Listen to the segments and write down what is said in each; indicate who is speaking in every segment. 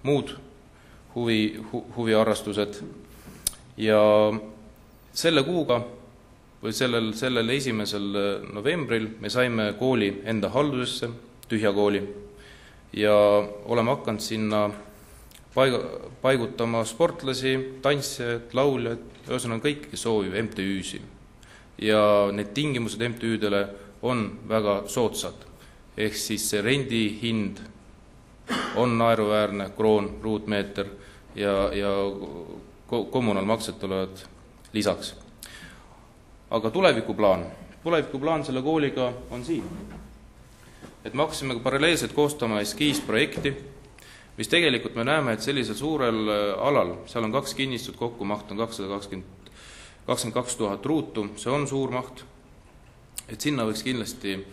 Speaker 1: muud huviharrastused. Ja selle kuuga või sellel 1. novembril me saime kooli enda haldusesse, tühja kooli, ja oleme hakanud sinna paigutama sportlasi, tantsijad, lauljad, ühesõnaga kõik, kes soovib MTÜ-si. Ja need tingimused MTÜ-dele on väga soodsad. Ehk siis see rendihind on naeruväärne, kroon, ruutmeeter ja kommunaalmaksed tulevad lisaks. Aga tulevikuplaan selle kooliga on siin. Et me hakkasime paralleelselt koostama eskiisprojekti, mis tegelikult me näeme, et sellisel suurel alal, seal on 2 kinnistut, kokku maht on 22 000 ruutu, see on suur maht, et sinna võiks kindlasti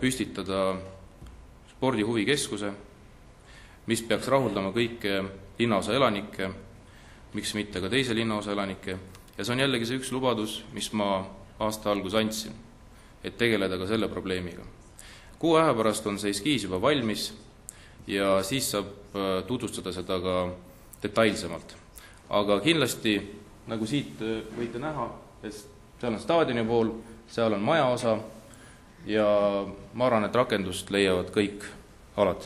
Speaker 1: püstitada spordihuvikeskuse, mis peaks rahuldama kõike linnaosa elanikke, miks mitte ka teise linnaosa elanikke, ja see on jällegi see üks lubadus, mis ma aasta algus andsin, et tegeleda ka selle probleemiga. Kuu aja pärast on see eskiis juba valmis ja siis saab tutvustada seda ka detailsemalt. Aga kindlasti, nagu siit võite näha, et seal on staadioni pool, seal on majaosa ja ma arvan, et rakendust leiavad kõik alad.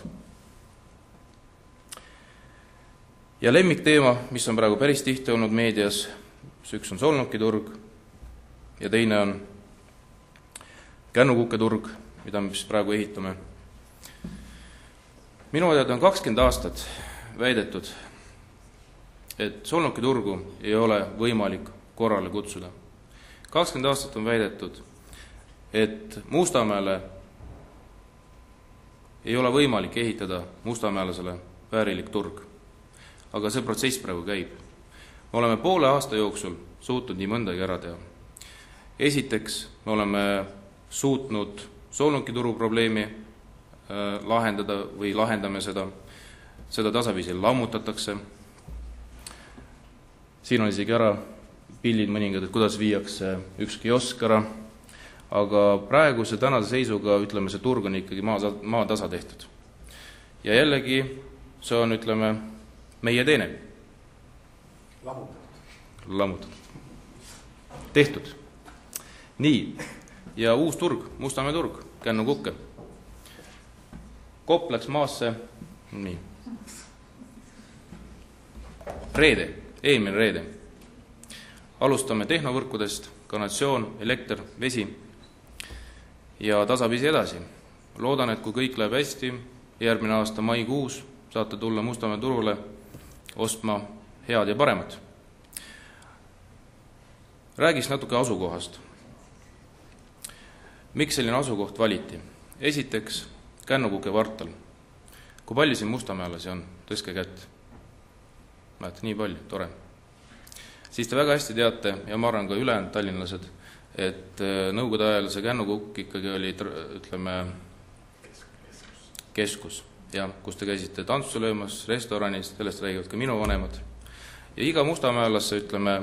Speaker 1: Ja lemmikteema, mis on praegu päris tihti olnud meedias, üks on Solnuki-turg ja teine on Kännu-Kuke-turg, mida me praegu ehitame. Minu teada on 20 aastat väidetud, et Solnuki-turgu ei ole võimalik korrale kutsuda. 20 aastat on väidetud, et Mustamäele ei ole võimalik ehitada mustamäelasele väärilik turg. Aga see protsess praegu käib. Me oleme poole aasta jooksul suutnud nii mõndagi ära teha. Esiteks me oleme suutnud Solnuki-turu probleemi lahendada või lahendame seda tasaviisi lammutatakse. Siin on isegi ära pildid mõningad, et kuidas viiakse üks kiosk ära, aga praeguse tänase seisuga, ütleme, see turg on ikkagi maa tasa tehtud. Ja jällegi see on, ütleme, meie teene. Lammutatud. Tehtud. Nii, ja uus turg, Mustamäe turg, Kännu-Kukke. Kopp läks maasse, nii. Eelmine reede. Alustame tehnovõrkudest, kanalisatsioon, elekter, vesi ja tasapisi edasi. Loodan, et kui kõik läheb hästi, järgmine aasta maikuus saate tulla Mustamäe turule ostma head ja paremat. Räägiks natuke asukohast. Miks selline asukoht valiti? Esiteks, Kännu-Kuke kvartal. Kui palju siin mustamäelasi on? Tõstke kätt. Näete, nii palju, tore. Siis te väga hästi teate, ja ma arvan ka ülejäänud tallinlased, et nõukogude ajal see Kännu-Kukk ikkagi oli, ütleme, keskus. Ja, kus te käisite tantsu löömas, restoranis, sellest räägivad ka minu vanemad. Ja iga mustamäelasse, ütleme,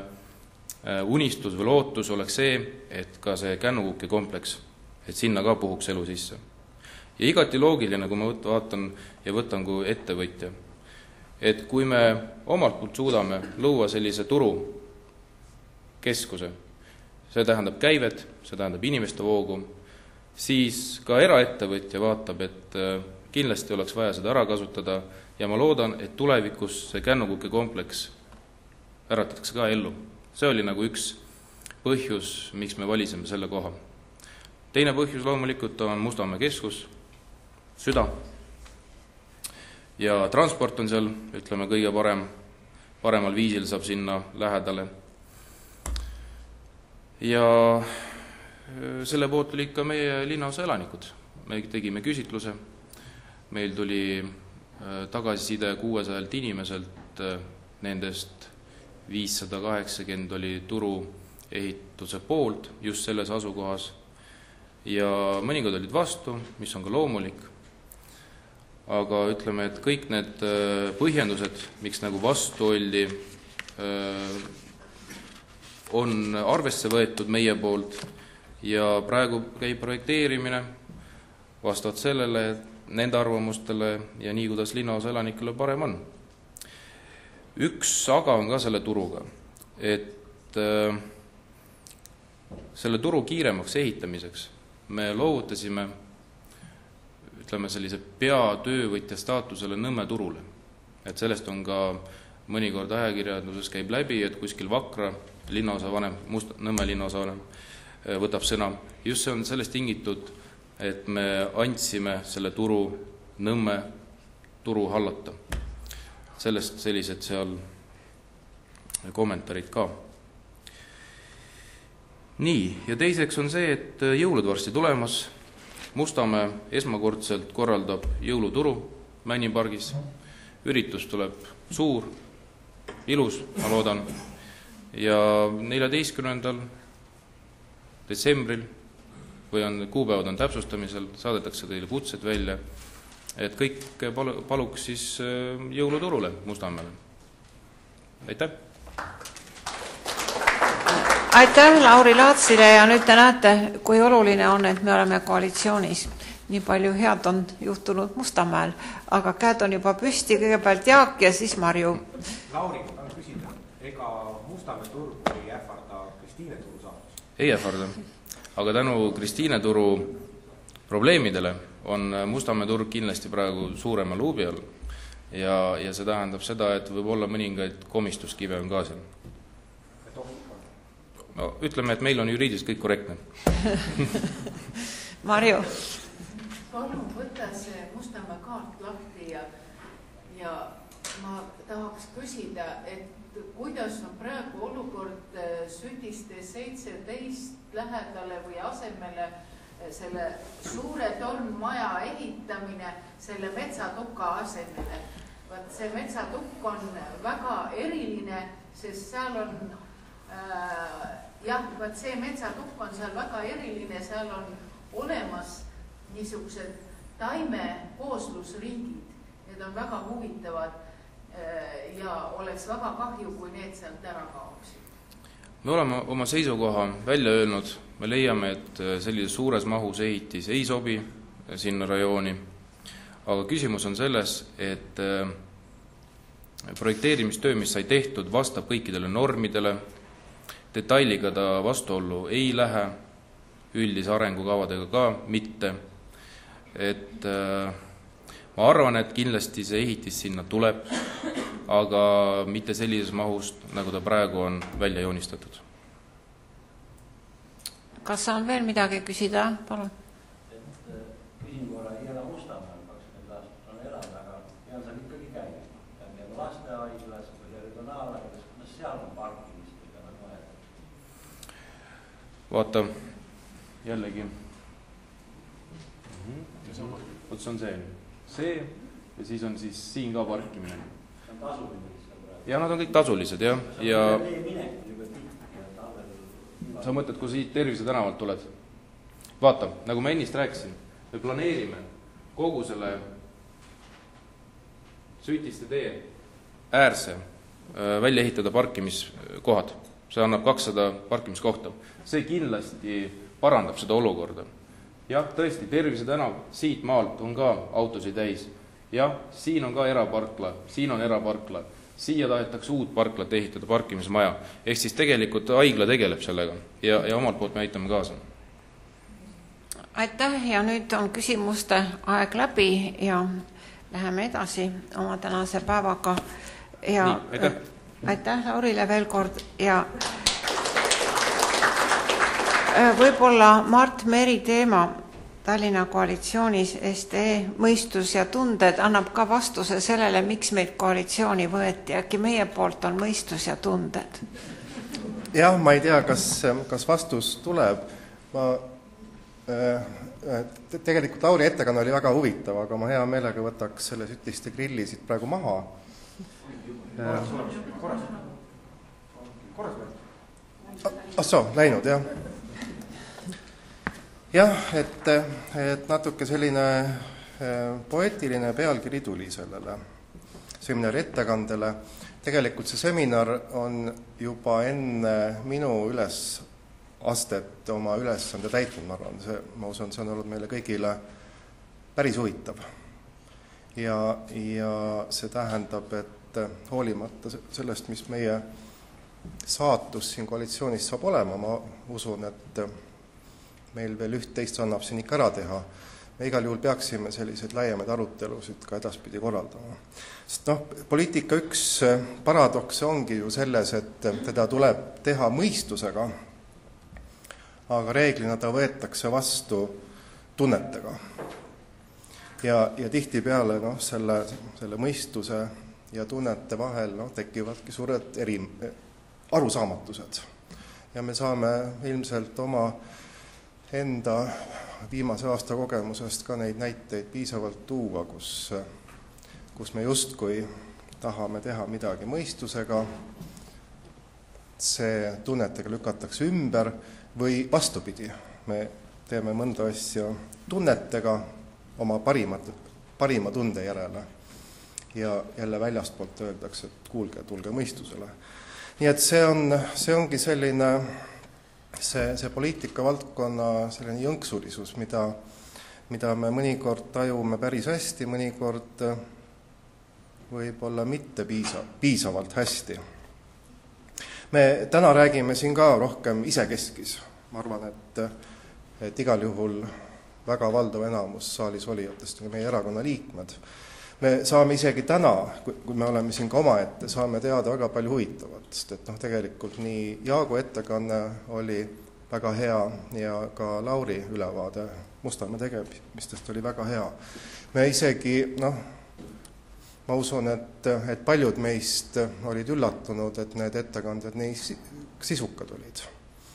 Speaker 1: unistus või lootus oleks see, et ka see Kännu-Kukke kompleks, et sinna ka puhuks elu sisse. Ja igati loogiline, kui ma vaatan ja võtan kui ettevõtja, et kui me omalt poolt suudame luua sellise turu keskuse, see tähendab käivet, see tähendab inimeste voogu, siis ka eraettevõtja vaatab, et kindlasti oleks vaja seda ära kasutada ja ma loodan, et tulevikus see Kännu-Kukke kompleks äratatakse ka ellu. See oli nagu üks põhjus, miks me valisime selle koha. Teine põhjus loomulikult on Mustamäe keskus, süda. Ja transport on seal, ütleme, kõige paremal viisil saab sinna lähedale. Ja selle poolt olid ka meie linnaosa elanikud. Me tegime küsitluse. Meil tuli tagasiside 600 inimeselt, nendest 580 oli turu ehituse poolt just selles asukohas ja mõningad olid vastu, mis on ka loomulik. Aga ütleme, et kõik need põhjendused, miks nagu vastu oldi, on arvesse võetud meie poolt ja praegu käib projekteerimine vastavalt sellele, nende arvamustele ja nii, kuidas linnaosa elanikele parem on. Üks aga on ka selle turuga, et selle turu kiiremaks ehitamiseks me loovutasime, ütleme, sellise peatöövõtja staatusele Nõmme turule. Et sellest on ka mõnikord ajakirjanduses käib läbi, et kuskil Vakra linnaosa vanem, Nõmme linnaosa vanem võtab sõna. Just see on sellest tingitud, et me andsime selle turu Nõmme turu hallata. Sellest sellised seal kommentaarid ka. Nii, ja teiseks on see, et jõulud varsti tulemas. Mustamäe esmakordselt korraldab jõuluturu Männipargis. Üritus tuleb suur, ilus, ma loodan. Ja 14. detsembril, või on kuupäevad on täpsustamisel, saadetakse teile kutsed välja, et kõik paluks siis jõuluturule Mustamäele. Aitäh!
Speaker 2: Aitäh Lauri Laatsile ja nüüd te näete, kui oluline on, et me oleme koalitsioonis. Nii palju head on juhtunud Mustamäel, aga käed on juba püsti, kõigepealt Jaak ja siis Marju.
Speaker 3: Lauri, ma tahan küsida, ega Mustamäe turg ei ähvarda Kristiine turu saatus?
Speaker 1: Ei ähvarda, aga tänu Kristiine turu probleemidele on Mustamäe turg kindlasti praegu suurema luubi all ja see tähendab seda, et võib olla mõningaid komistuskive on ka seal. No, ütleme, et meil on juriidiliselt kõik korrektne.
Speaker 2: Marju.
Speaker 4: Palun võtta see Mustamäe kaart lahti ja ma tahaks küsida, et kuidas on praegu olukord Sütiste 17 lähedale või asemele selle suure tornmaja ehitamine selle metsatuka asemele. Vaat see metsatukk on väga eriline, sest seal on vaat see metsatukk on seal väga eriline, seal on olemas niisugused taimekooslusringid. Need on väga huvitavad ja oleks väga kahju, kui need sealt ära kaoksid.
Speaker 1: Me oleme oma seisukoha välja öelnud, me leiame, et sellise suures mahus ehitis ei sobi sinna rajooni, aga küsimus on selles, et projekteerimistöö, mis sai tehtud, vastab kõikidele normidele, detailiga ta vastuollu ei lähe, üldise arengukavadega ka mitte. Et ma arvan, et kindlasti see ehitis sinna tuleb, aga mitte sellises mahust, nagu ta praegu on välja joonistatud.
Speaker 2: Kas on veel midagi küsida? Palun.
Speaker 5: Küsin korra, ei ela Mustamäel, 20 aastat on elanud, aga pean seal ikkagi käima. Pean käima lastehaiglas või regionaalhaiglas, kuidas seal on parkimistega nagu mõelda?
Speaker 1: Vaata, jällegi. Oot, see on see ja siis on siis siin ka parkimine.
Speaker 5: See on tasuline seal praegu.
Speaker 1: Ja nad on kõik tasulised, jah. Ja sa mõtled, kui siit Tervise tänavalt tuled? Vaata, nagu ma ennist rääkisin, me planeerime kogu selle Sütiste tee äärse välja ehitada parkimiskohad. See annab 200 parkimiskohta. See kindlasti parandab seda olukorda. Jah, tõesti, Tervise tänav siit maalt on ka autosid täis. Jah, siin on ka eraparkla, siin on eraparkla. Siia tahetakse uut parklat ehitada, parkimismaja. Ehk siis tegelikult haigla tegeleb sellega ja omalt poolt me aitame kaasa.
Speaker 2: Aitäh ja nüüd on küsimuste aeg läbi ja läheme edasi oma tänase päevaga. Ja
Speaker 1: nii,
Speaker 2: aitäh Laurile veel kord ja võib-olla Mart Meri teema Tallinna koalitsioonis STE mõistus ja tunded annab ka vastuse sellele, miks meid koalitsiooni võeti. Äkki meie poolt on mõistus ja tunded?
Speaker 6: Jah, ma ei tea, kas vastus tuleb. Tegelikult Lauri ettekanne oli väga huvitav, aga ma hea meelega võtaks selle Sütiste grilli siit praegu maha. Ahsoo, läinud, jah. Jah, et natuke selline poeetiline pealkiri tuli sellele seminari ettekandele. Tegelikult see seminar on juba enne minu ülesastet oma ülesande täitnud, ma arvan. Ma usun, see on olnud meile kõigile päris huvitav. ja see tähendab, et hoolimata sellest, mis meie saatus siin koalitsioonis saab olema, ma usun, et meil veel üht-teist annab siin ikka ära teha. Me igal juhul peaksime selliseid laiemaid arutelusid ka edaspidi korraldama. Sest poliitika üks paradoks ongi ju selles, et teda tuleb teha mõistusega, aga reeglina ta võetakse vastu tunnetega. Ja tihtipeale selle mõistuse ja tunnete vahel tekivadki suured arusaamatused. Ja me saame ilmselt oma enda viimase aasta kogemusest ka neid näiteid piisavalt tuua, kus me justkui tahame teha midagi mõistusega, see tunnetega lükatakse ümber või vastupidi, me teeme mõnda asja tunnetega oma parima tunde järele ja jälle väljastpoolt öeldakse, et kuulge, tulge mõistusele. Nii et see ongi selline see poliitika valdkonna selline jõnksulisus, mida me mõnikord tajume päris hästi, mõnikord võib-olla mitte piisavalt hästi. Me täna räägime siin ka rohkem isekeskis. Ma arvan, et igal juhul väga valdav enamus saalis olijatest on meie erakonna liikmed. Me saame isegi täna, kui me oleme siin ka omaette, saame teada väga palju huvitavat, sest et tegelikult nii Jaagu ettekanne oli väga hea ja ka Lauri ülevaade Mustamäe tegemistest oli väga hea. Me isegi, ma usun, et paljud meist olid üllatunud, et need ettekanded nii sisukad olid.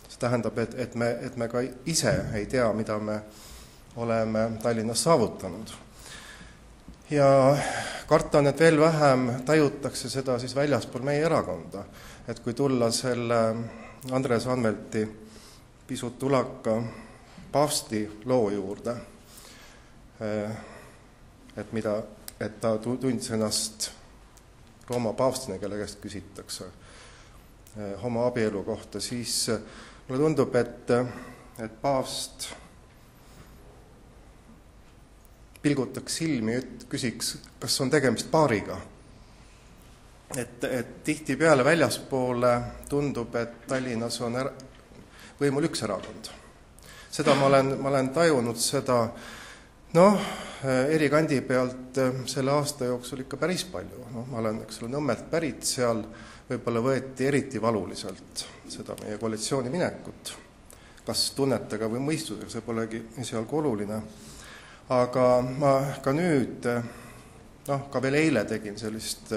Speaker 6: See tähendab, et me ka ise ei tea, mida me oleme Tallinnas saavutanud. Ja kartan, et veel vähem tajutakse seda siis väljaspool meie erakonda. Et kui tulla selle Andres Anvelti pisut ulaka paavsti loo juurde, et ta tundis ennast Rooma paavstina, kelle käest küsitakse homoabielu kohta, siis mulle tundub, et paavst pilgutaks silmi ja küsiks, kas on tegemist paariga. Et tihtipeale väljaspoole tundub, et Tallinnas on võimul üks erakond. Seda ma olen tajunud seda eri kandi pealt selle aasta jooksul ikka päris palju. Ma olen Nõmmelt pärit, seal võib-olla võeti eriti valuliselt seda meie koalitsiooni minekut. Kas tunnetega või mõistusega, see polegi esialgu oluline. Aga ma ka nüüd, ka veel eile tegin sellist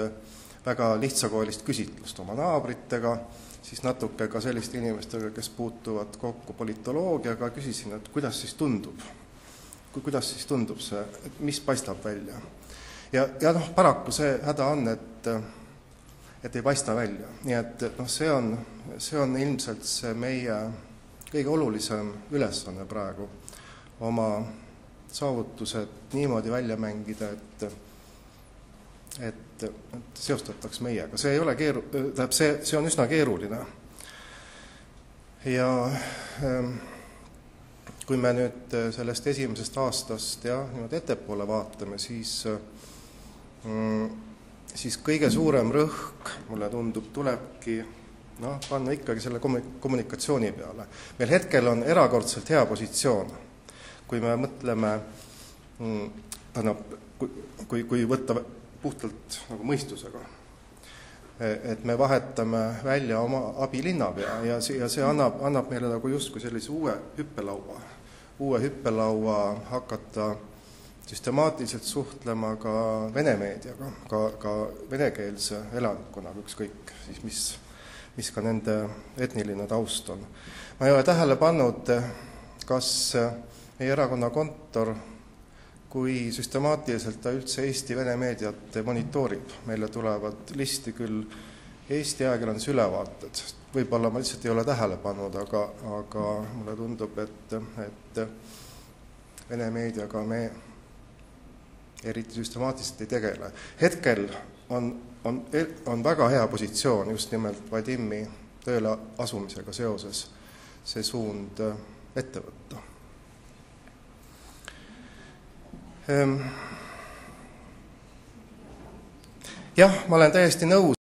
Speaker 6: väga lihtsakoolist küsitlust oma naabritega, siis natuke ka selliste inimestega, kes puutuvad kokku politoloogiaga, küsisin, et kuidas siis tundub see, mis paistab välja. Ja paraku see häda on, et ei paista välja. Nii et see on ilmselt see meie kõige olulisem ülesanne praegu oma saavutused niimoodi välja mängida, et seostataks meiega. See ei ole see on üsna keeruline. Ja kui me nüüd sellest esimesest aastast niimoodi ettepoole vaatame, siis kõige suurem rõhk, mulle tundub, tulebki panna ikkagi selle kommunikatsiooni peale. Meil hetkel on erakordselt hea positsioon. Kui me mõtleme, kui võtta puhtalt mõistusega, et me vahetame välja oma abilinnapea ja see annab meile justkui sellise uue hüppelaua hakata süstemaatiliselt suhtlema ka vene meediaga, ka venekeelse elanikkonnaga, ükskõik siis mis ka nende etniline taust on. Ma ei ole tähele pannud, kas meie erakonna kontor, kui süstemaatiliselt ta üldse Eesti vene meediat monitoorib. Meile tulevad listi küll Eesti ajakirjanduse ülevaated. Võib-olla ma lihtsalt ei ole tähele pannud, aga mulle tundub, et vene meediaga me eriti süstemaatiliselt ei tegele. Hetkel on väga hea positsioon just nimelt Vadimi tööle asumisega seoses see suund ette võtta. jah, ma olen täiesti nõus.